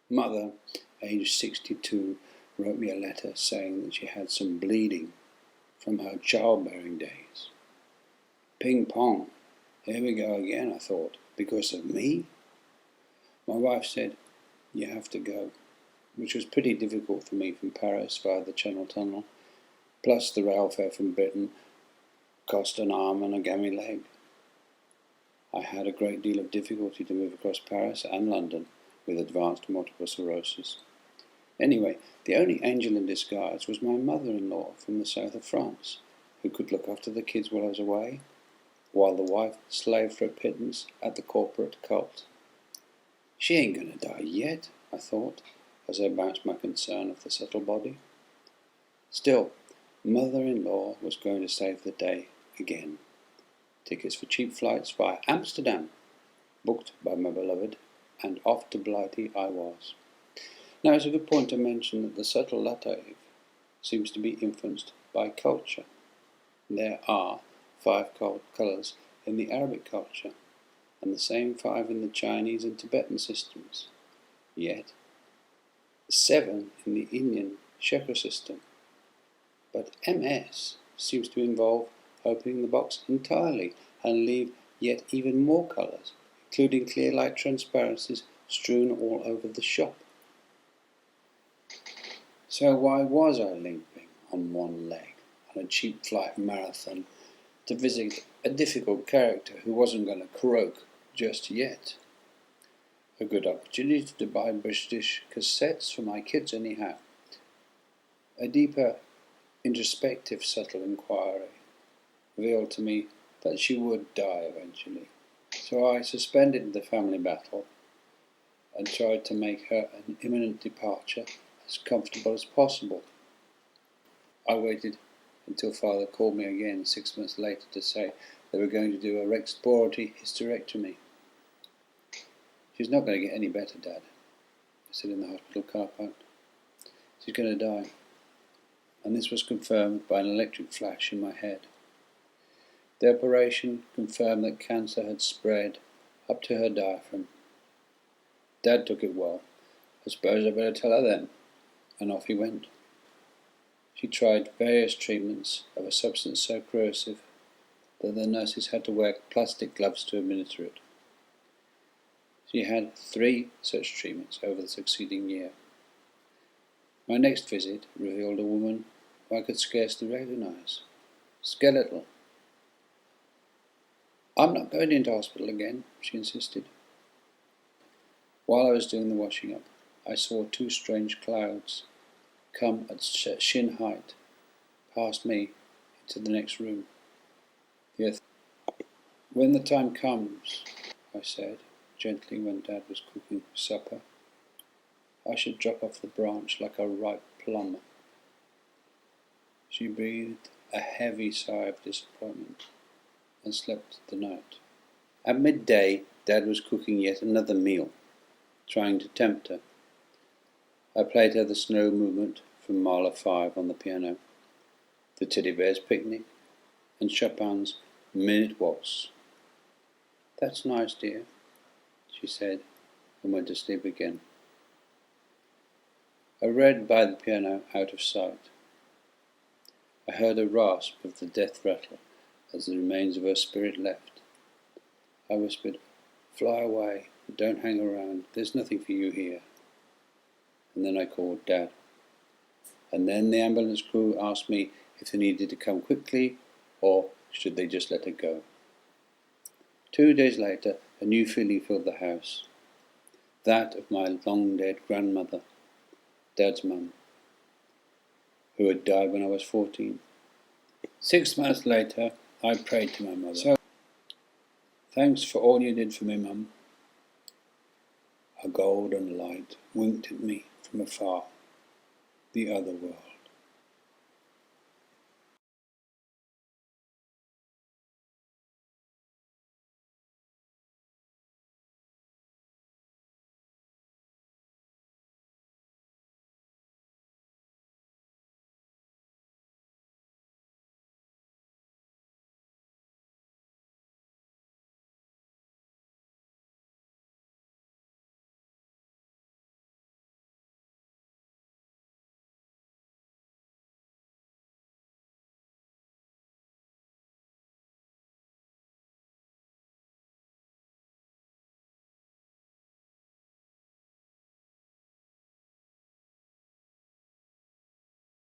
Mother, aged 62, wrote me a letter saying that she had some bleeding from her childbearing days. Ping pong. Here we go again, I thought. Because of me? My wife said, you have to go, which was pretty difficult for me from Paris via the Channel Tunnel, plus the rail fare from Britain cost an arm and a gammy leg. I had a great deal of difficulty to move across Paris and London with advanced multiple sclerosis. Anyway, the only angel in disguise was my mother-in-law from the south of France, who could look after the kids while I was away, while the wife slaved for a pittance at the corporate cult. She ain't going to die yet, I thought, as I bounced my concern off the subtle body. Still, mother-in-law was going to save the day again. Tickets for cheap flights via Amsterdam, booked by my beloved, and off to Blighty I was. Now it's a good point to mention that the subtle latif seems to be influenced by culture. There are 5 colours in the Arabic culture, and the same 5 in the Chinese and Tibetan systems, yet 7 in the Indian chakra system. But MS seems to involve opening the box entirely and leave yet even more colours, including clear light transparencies strewn all over the shop. So why was I limping on one leg on a cheap flight marathon to visit a difficult character who wasn't going to croak just yet? A good opportunity to buy British cassettes for my kids anyhow. A deeper, introspective, subtle inquiry revealed to me that she would die eventually. So I suspended the family battle and tried to make her an imminent departure as comfortable as possible. I waited until Father called me again 6 months later to say they were going to do a exploratory hysterectomy. She's not going to get any better, Dad, I said in the hospital car park. She's going to die. And this was confirmed by an electric flash in my head. The operation confirmed that cancer had spread up to her diaphragm. Dad took it well. I suppose I better tell her then. And off he went. She tried various treatments of a substance so corrosive that the nurses had to wear plastic gloves to administer it. She had 3 such treatments over the succeeding year. My next visit revealed a woman who I could scarcely recognize. Skeletal. I'm not going into hospital again, she insisted. While I was doing the washing up, I saw 2 strange clouds come at shin height past me into the next room. Yes. When the time comes, I said gently when Dad was cooking supper, I should drop off the branch like a ripe plum. She breathed a heavy sigh of disappointment and slept the night. At midday, Dad was cooking yet another meal, trying to tempt her. I played her the Snow Movement from Mahler 5 on the piano, the Teddy Bear's Picnic, and Chopin's Minute Waltz. That's nice, dear, she said, and went to sleep again. I read by the piano out of sight. I heard a rasp of the death rattle as the remains of her spirit left. I whispered, fly away, don't hang around, there's nothing for you here. And then I called Dad. And then the ambulance crew asked me if they needed to come quickly or should they just let her go. 2 days later, a new feeling filled the house. That of my long-dead grandmother, Dad's mum, who had died when I was 14. 6 months later, I prayed to my mother. So, thanks for all you did for me, Mum. A golden light winked at me from afar, the other world.